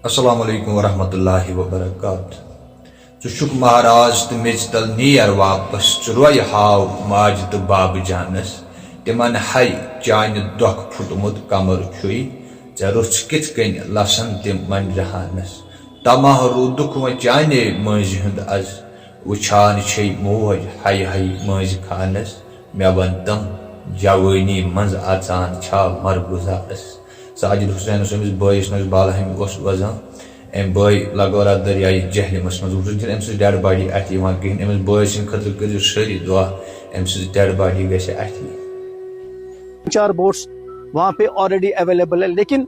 السلام علیکم ورحمۃ اللہ وبرکاتہ ژٕ مہراز تو میچ تل نیر واپس روی ہاو ماج تو باب جانس تمن ہائی چانہ دکھ پھٹمت کمر چھوئی ژے روچھ کت کن لسن تم من جہانس تماہ رودک و چانے مٔنٛزۍ ہُنٛد از وچھان چھے موج ہائی ہائی مٔنٛزۍ خانس مے ون تم جوانی منز اژان چھا مرگزارس ساجد حسین أمس بٲیِس نش بالہم وزان ام بٲے لگو رات دریائی جہلمس مز وچھن أمۍ سٕنٛز ڈیڈ باڈی اتھ یوان کہین أمس بٲے سٕنٛدِ خٲطرٕ کٔرِو سٲری دعا أمۍ سٕنٛز ڈیڈ باڈی گژھِ اتھی 4 بوٹس وہاں پہ آلریڈی اویلیبل ہے، لیکن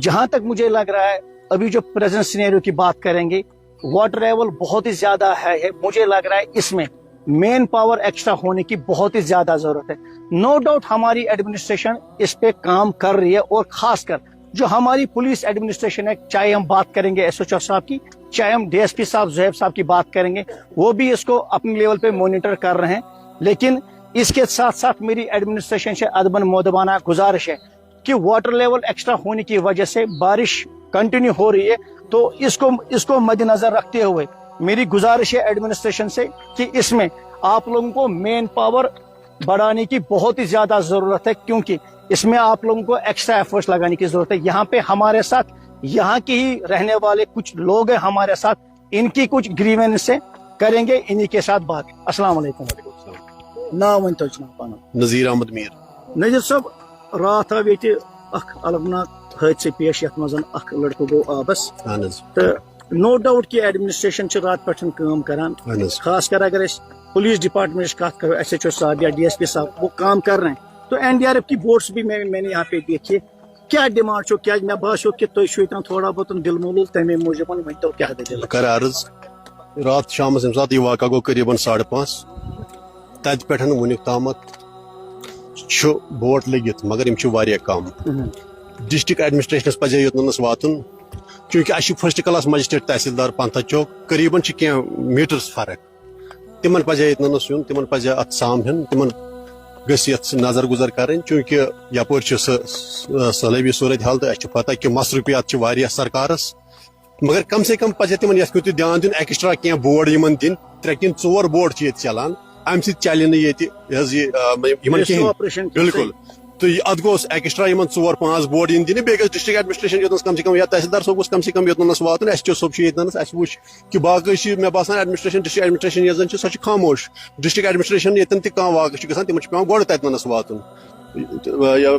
جہاں تک مجھے لگ رہا ہے ابھی جو پریزنٹ سینیریو کی بات کریں گے واٹر لیول بہت ہی زیادہ ہے، مجھے لگ رہا ہے اس میں مین پاور ایکسٹرا ہونے کی بہت ہی زیادہ ضرورت ہے۔ نو ڈاؤٹ ہماری ایڈمنسٹریشن اس پہ کام کر رہی ہے، اور خاص کر جو ہماری پولیس ایڈمنسٹریشن ہے، چاہے ہم بات کریں گے ایس ایچ او صاحب کی، چاہے ہم ڈی ایس پی صاحب زہیب صاحب کی بات کریں گے، وہ بھی اس کو اپنے لیول پہ مانیٹر کر رہے ہیں۔ لیکن اس کے ساتھ ساتھ میری ایڈمنسٹریشن سے ادباً مودبانہ گزارش ہے کہ واٹر لیول ایکسٹرا ہونے کی وجہ سے بارش کنٹینیو ہو رہی ہے، تو اس کو مد نظر رکھتے ہوئے میری گزارش ہے ایڈمنسٹریشن سے کہ اس میں آپ لوگوں کو مین پاور بڑھانے کی بہت ہی زیادہ ضرورت ہے، کیونکہ اس میں آپ لوگوں کو ایکسٹرا ایفرٹس لگانے کی ضرورت ہے۔ یہاں پہ ہمارے ساتھ یہاں کے ہی رہنے والے کچھ لوگ ہیں ہمارے ساتھ، ان کی کچھ گریونس سے کریں گے انہی کے ساتھ بات۔ السلام علیکم۔ نام ون تو پانا نذیر احمد میر۔ نذیر صاحب، رات آو یہ الگناک حادثہ پیش یت مز اخ لڑکہ گو آبس، تو نو ڈاؤٹ کہ ایڈمنسٹریشن رات پہ کام کران، خاص کر اگر پولیس ڈپارٹمنٹ کت کرو، ایس ایچ او صاحب یا ڈی ایس پی صاحب، وہ کام کر رہے ہیں، تو این ڈی آر ایف کی بوٹس بھی میں نے یہاں پہ دیکھیے۔ کیا ڈیمانڈ چھو؟ کیا میں باسو کہ تھی چھو تھوڑا بہت دل مولول تمے موجود ورتو کیا دلیل؟ کر عرض رات شام یم سات یہ واقع گو قریباً 5:30 تت پہ ونیک تامت بوٹ لگت، مگر یم کم۔ ڈسٹرکٹ ایڈمنسٹریشنس پزے یوتنس واتن، چونکہ اس فرسٹ کلاس مجسٹریٹ تحصیلدار پنتھا چوک قریباً کی میٹرس فرق، تمن پزے یوتنس یون، تمن پزے ات سام ہن، تمن گھس یت نظر گزر کریں، چونکہ یپور سہلابی صورت حال، تو اس پتہ کہ مصروفیات سرکارس، مگر کم سے کم پزے تمن یت کن دھیان دین، ایکسٹرا کی بورڈ یمن دن 3 کن 4 بورڈ چلان، ام سی چلے کہین بالکل، تو ات گوس ایکسٹرا 4-5 بورڈ ان دن، بیس ڈسٹرکٹ ایڈمنسٹریشن یوتنس کم سے کم، یا تحصیلدار صاحب کم سے کم یوتنس واتن، ایس ٹی او صاحب یوتنس، اس وچ کہ باقی مے باسان ایڈمنسٹریشن ڈسٹرکٹ ایڈمنسٹریشن یس زن سو خاموش، ڈسٹرکٹ ایڈمنسٹریشن یتن تہ کانٛہہ واقع گژھان تمن پیوان گۄڈٕ تتنس واتن،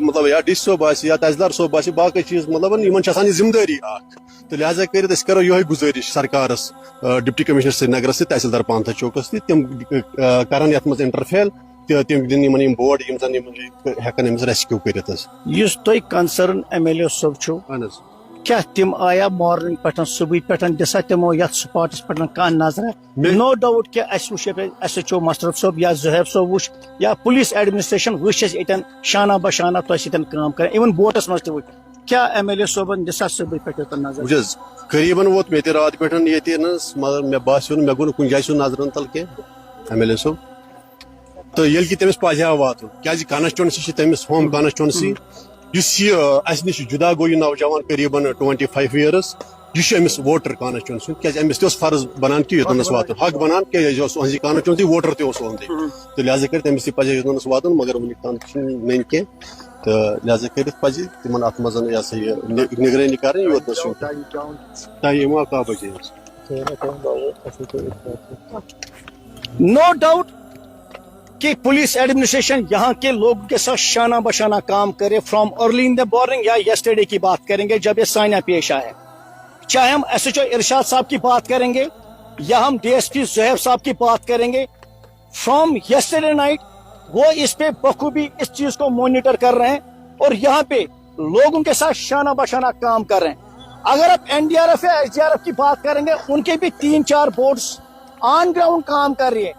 مطلب یا ڈی صاحب آسہِ یا تحصیلدار صاحب آسہِ، باقی چیز مطلب یمن آسان یہ ذمہ داری اخ، تو لہذا کرت اس کرو یہ گزارش سرکارس، ڈپٹی کمشنر سری نگرس تحصیلدار پانتھا چوکس تم کرن یت مز انٹرفیل، تم دن یم بورڈ یم زن ہیکن امس ریسکیو کرت۔ یس تھی کنسرن ایم ایل اے صاحب چھو، کیا تم آیا مارننگ پہ صبح پہ دسا تمو یت سپاٹس پہ کان نظر؟ نو ڈاؤٹ کہ اس وچ ایس ایچ او مشرف صاحب یا زہیب صاحب وچ یا پولیس ایڈمنسٹریشن وچ اتن شانہ بشانہ تہ سن کام کر، ایون بوٹس مز تہ وچ، کیا ایم ایل اے صاحبن دسا صبح پہ نظر؟ قریباً ووت مے رات پہ یتنس، مگر مے باسیو مے گو کن جائے سو نظرن تل کی ایم ایل اے صاحب، تو یل کہ تمس پزِ ہا واتن، کیازِ کانسٹچوئنسی تمس ہوم کانسٹچوئنسی، اس اس نش جدا گو یہ نوجوان قریباً 25 ایئرس، یہ امس ووٹر کانسٹچوئنسی، کیازِ امس تہ فرض بنان کہ یوتنس واتن، حق بنان کہ یہ کانسٹچوئنسی ووٹر تہ اہدی، تو لہذا کر تمس تہ پزِ یوتنس واتن، مگر ونیک تام نن کی، تو لہذا کرت پزِ تمن ات مز یہ نگرانی کریں یوتنس ٹائم کا بجے۔ نو ڈاؤٹ کہ پولیس ایڈمنسٹریشن یہاں کے لوگوں کے ساتھ شانہ بشانہ کام کرے، from early in the morning, یا یسٹرڈے کی بات کریں گے جب یہ سانیہ پیش آیا، چاہے ہم ایس ایچ او ارشاد صاحب کی بات کریں گے یا ہم ڈی ایس پی زہیب صاحب کی بات کریں گے، فرام یسٹرڈے نائٹ وہ اس پہ بخوبی اس چیز کو مانیٹر کر رہے ہیں، اور یہاں پہ لوگوں کے ساتھ شانہ بشانہ کام کر رہے ہیں۔ اگر آپ این ڈی آر ایف یا ایس ڈی آر ایف کی بات کریں گے، ان کے بھی 3-4 بورڈز آن گراؤنڈ کام کر رہی ہے،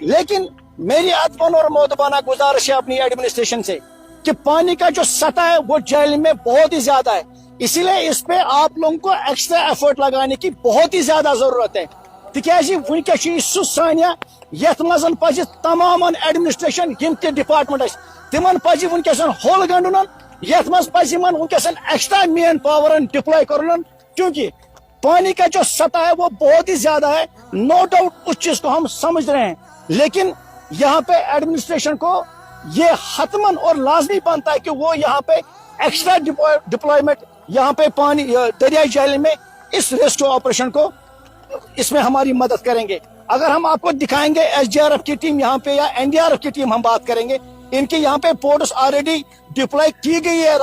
لیکن میری ادبن اور مودبانہ گزارش ہے اپنی ایڈمنسٹریشن سے کہ پانی کا جو سطح ہے وہ جیل میں بہت ہی زیادہ ہے، اسی لیے اس پہ آپ لوگوں کو ایکسٹرا ایفرٹ لگانے کی بہت ہی زیادہ ضرورت ہے، تکیازِ ونکس سہ سانیہ یت مز پزِ تمام ایڈمنسٹریشن یم تہ ڈپارٹمنٹ تمن پزِ ونکس ہول گنڈن، یت مز پزِ ونکس ایکسٹرا مین پاور ڈپلاے کرن، کیونکہ पानी का जो सतह है वो बहुत ही ज्यादा है, नो डाउट उस चीज को हम समझ रहे हैं, लेकिन यहाँ पे एडमिनिस्ट्रेशन को ये हतमन और लाजमी बनता है कि वो यहाँ पे एक्स्ट्रा डिप्लॉयमेंट यहाँ पे पानी दरियाई जेल में इस रेस्क्यू ऑपरेशन को इसमें हमारी मदद करेंगे। अगर हम आपको दिखाएंगे एसडीआरएफ की टीम यहाँ पे या एनडीआरएफ की टीम हम बात करेंगे, इनकी यहाँ पे बोट्स ऑलरेडी डिप्लॉय की गई है।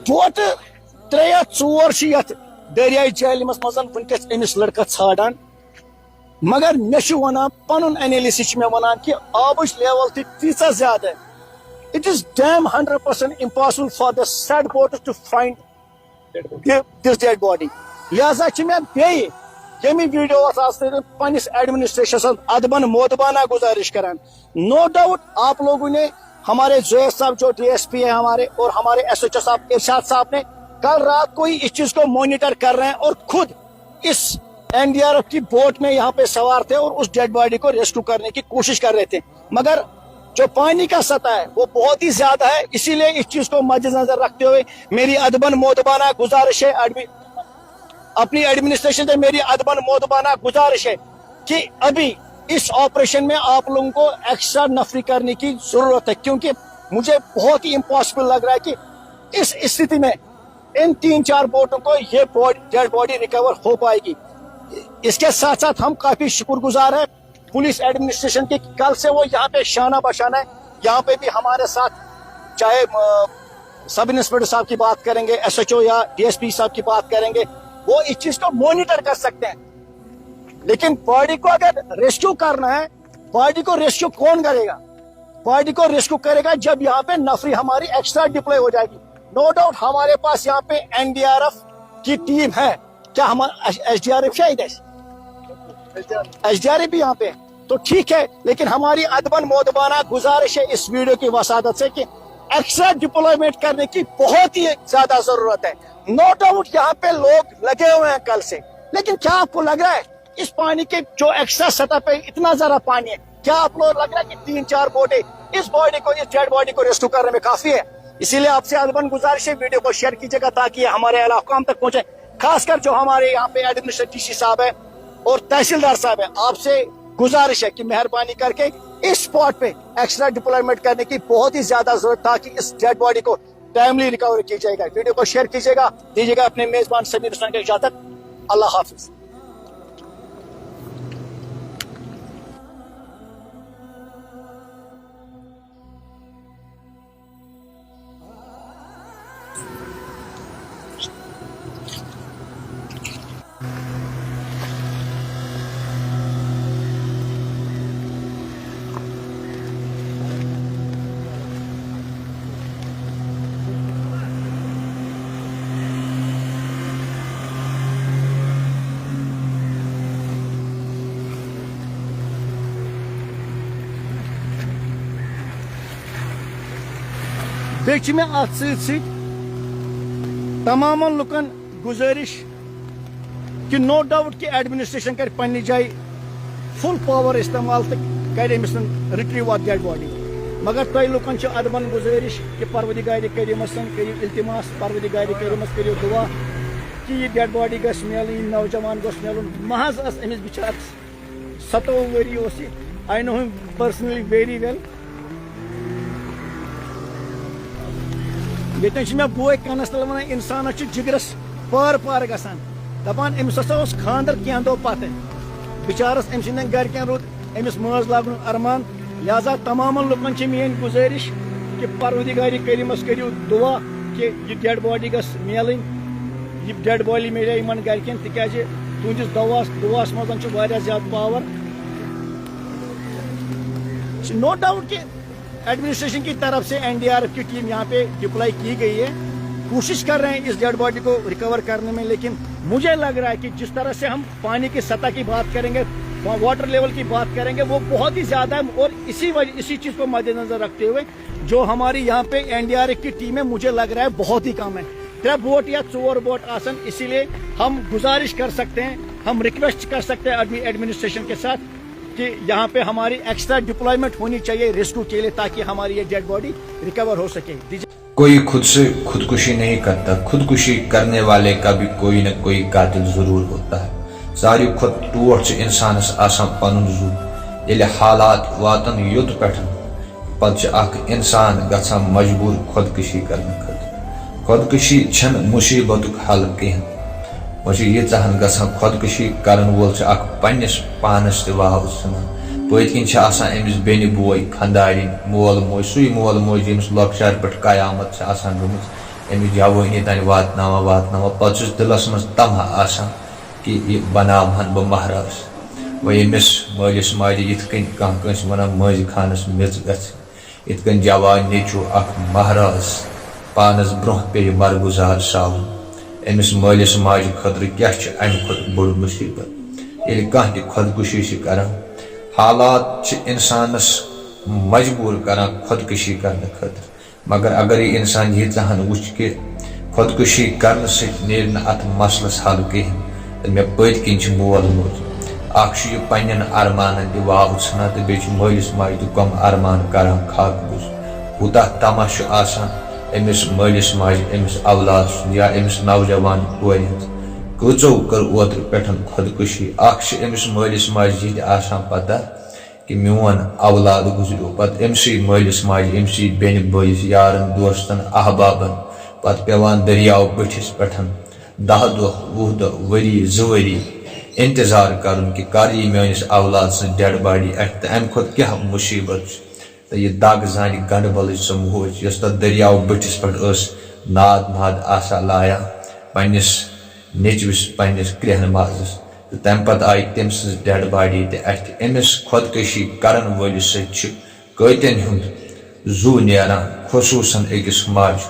बोट 3 या 4 दरियाई जेल मज वनकस लड़का ाड़ान, मगर मे वन पन एनालिसिस में वन कि आबच लेवल तीचा ज्यादा है। It is damn 100% impossible for the said boaters to find this dead body. लिहाजा मैं यमी वीडियो पनिस एडमिनिस्ट्रेशन अदबन मोदबाना गुजारिश करान। नो डाउट आप लोगों ने, हमारे जोएब साहब जो डीएसपी है हमारे, और हमारे एसएचओ साहब इरशाद साहब ने कल रात को ही इस चीज को मॉनिटर कर रहे हैं और खुद इस एनडीआरएफ की बोट में यहाँ पे सवार थे और उस डेड बॉडी को रेस्क्यू करने की कोशिश कर रहे थे, मगर जो पानी का सतह है वो बहुत ही ज्यादा है। इसीलिए इस चीज को मद्देनजर रखते हुए मेरी अदबन मोदबाना गुजारिश है, अपनी एडमिनिस्ट्रेशन से मेरी अदबन मोदबाना गुजारिश है कि अभी इस ऑपरेशन में आप लोगों को एक्स्ट्रा नफरी करने की जरूरत है, क्योंकि मुझे बहुत ही इम्पॉसिबल लग रहा है कि इस स्थिति में इन 3-4 बोटों को ये डेड बॉडी रिकवर हो पाएगी। इसके साथ साथ हम काफी शुक्रगुजार हैं पुलिस एडमिनिस्ट्रेशन की, कल से वो यहाँ पे शाना बशाना है। यहाँ पे भी हमारे साथ चाहे सब इंस्पेक्टर साहब की बात करेंगे, एसएचओ या डीएसपी साहब की बात करेंगे, वो इस चीज को मॉनिटर कर सकते हैं। लेकिन बॉडी को अगर रेस्क्यू करना है, बॉडी को रेस्क्यू कौन करेगा? बॉडी को रेस्क्यू करेगा जब यहाँ पे नफरी हमारी एक्स्ट्रा डिप्लॉय हो जाएगी। नो डाउट हमारे पास यहाँ पे एनडीआरएफ की टीम है, क्या हमारा एसडीआरएफ शायद एसडीआरएफ भी यहाँ पे है, तो ठीक है, लेकिन हमारी अदबन मोदबाना गुजारिश है इस वीडियो की वसादत से कि एक्स्ट्रा डिप्लॉयमेंट करने की बहुत ही ज्यादा जरूरत है। नो डाउट यहाँ पे लोग लगे हुए हैं कल से, लेकिन क्या आपको लग रहा है इस पानी के जो एक्स्ट्रा सतह पे इतना ज्यादा पानी है, क्या आप लोग लग रहा है कि 3-4 बोटे इस बॉडी को, इस डेड बॉडी को रेस्क्यू करने में काफी है? इसीलिए आपसे अदबन गुजारिश है वीडियो को शेयर कीजिएगा ताकि हमारे इलाकों तक पहुंचे, खासकर जो हमारे यहाँ पे एडमिनिस्ट्रेटिव डीसी साहब है और तहसीलदार साहब है। आपसे गुजारिश है कि मेहरबानी करके इस स्पॉट पे एक्स्ट्रा डिप्लॉयमेंट करने की बहुत ही ज्यादा जरूरत ताकि इस डेड बॉडी को टाइमली रिकवर की जाएगा। वीडियो को शेयर कीजिएगा, दीजिएगा अपने मेजबान समीर हुसैन को इजाजत। अल्लाह हाफिज। बेच में अत तमाम लुकन गुजारिश कि नो डाउट कि एडमिनिस्ट्रेशन कर पन्नी जाए फुल पावर इस्तेमाल तो कर रिट्रीव ऑफ डेड बॉडी, मगर तुम लुकन अदबन गुजारिश कि परवदिगार करीमस करियो इल्तिमास, परवदिगार करीमस करियो दुआ कि यह डेड बॉडी गस मिलन, नौजवान गस मिलन। महज अमिस बिचार 27 worry, I know him personally very well. ये मे बोय कनस तल वन इंसान जिगरस पार पार गसान दपान अमिस हसा खानदर क्या दो पत बिचारस अम सद गरकन रुद अमिस माज लागन अरमान। लिहाजा तमाम लुकन मेन गुजारिश कि परवदिगार करीमस करियो दुआ कि यह डेड बॉडी गस मिलन, यह डेड बॉडी मिले इन गरकन तिकाज तुंदिस दुआस मज ज्यादा पावर। नो डाउट कि एडमिनिस्ट्रेशन की तरफ से एनडीआरएफ की टीम यहाँ पे डिप्लॉय की गई है, कोशिश कर रहे हैं इस डेड बॉडी को रिकवर करने में। लेकिन मुझे लग रहा है कि जिस तरह से हम पानी की सतह की बात करेंगे, वाटर लेवल की बात करेंगे, वो बहुत ही ज्यादा है। और इसी चीज को मद्देनजर रखते हुए जो हमारी यहाँ पे एनडीआरएफ की टीम है, मुझे लग रहा है बहुत ही कम है, 3 बोट या 4 बोट आसन। इसीलिए हम गुजारिश कर सकते हैं, हम रिक्वेस्ट कर सकते हैं एडमिनिस्ट्रेशन के साथ कि यहाँ पे हमारी एक्स्ट्रा डिप्लॉयमेंट होनी चाहिए रेस्क्यू के लिए, ताकि हमारी ये डेड बॉडी रिकवर हो सके। कोई खुद से खुदकुशी नहीं करता, खुदकुशी करने वाले का भी कोई न कोई कातिल जरूर होता है। सारी खुद टोट इंसानस आसान पनुन जू ये हालात वातन युद्ध पेठन पत इंसान गसा मजबूर खुदकुशी करने खत। खुदकुशी छन मुसीबत हल कहें यीहन गसा खुदकुशी करन वोल पन्निस पानस वाव सनान। पत्किन अमिस बेनि बोय खंदारिन मोल मोज सुई मोल मोज यमिस लॉकचार पे कयामत गमत अमिस जवानी तान वातनावा पे दिलस मज तमह आसान कि यह बनावहन बह महराज। वह यमिस मालिस माजे यिथकन कह वन मज खानस मेज गन जवान नेचु महराज पानस ब्रोह पे बरगुजार सावन। अमिस मालिस माजे खतर क्या अमि खुद बड़ मुसीबत ये कह खुदकुशी कर। हालात इंसानस मजबूर कर खुदकुशी करने खतर, मगर अगर ये इंसान यीहन वुच कि खुदकुशी करने से अत मसलस हल कहें तो मे पत्किन मोल मोज यह पन्न अरमान वाव सान तो बे मालिस माजे कम अरमान कर खाक बुझ कूता तमह अमिस मालिस माजे अमिस औलाद सुन या अमिस नौजवान कोर कचो कर ओतर पे खुदकुशी। अमिस मालिस माजे यह पता कि मोन औलाद गुजरो पे अमसी मालिस माजे अमसी बेन बस यारन दोस्तन अहबाबन पे पेवान दरियाव बठिस पे 10 दह 20 दह वरी 2 वरी इंतजार कर कि कर मेस औलाद सं डेड बॉडी अथ अम खुद क्या मुसीबत तो यह दग जान गंडबल सो मोज यस तथ दरियाव बठिस पे नाद नाद आसा लाया पन्निस नेचविस पन्निस क्रेहन माजस तो तम पत आई तम सज डेड बॉडी अथ अमिस खुदकुशी करन वलिस कतन हुंद जू नेरान खुसूसन अकिस माज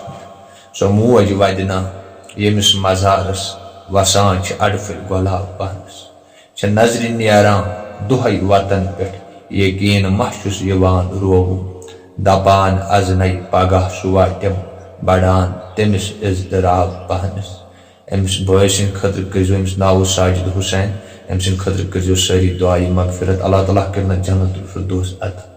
सो मोज वदना यमिस मजारस वसान अड़फिल गुलाब पहनस नजर नेरान दुहै वतन पे यकीन महसूस यवान रोगु दपान अजन पगह सु वाटम बढ़ान तमिस इजतराब पहनस। अमिस बॉय सद खतर करो अमिस नाव साजिद हुसैन अम सद खतर करो सारी दुआई मगफिरत। अल्लाह ताला कर जन्नतुल फिरदौस अता।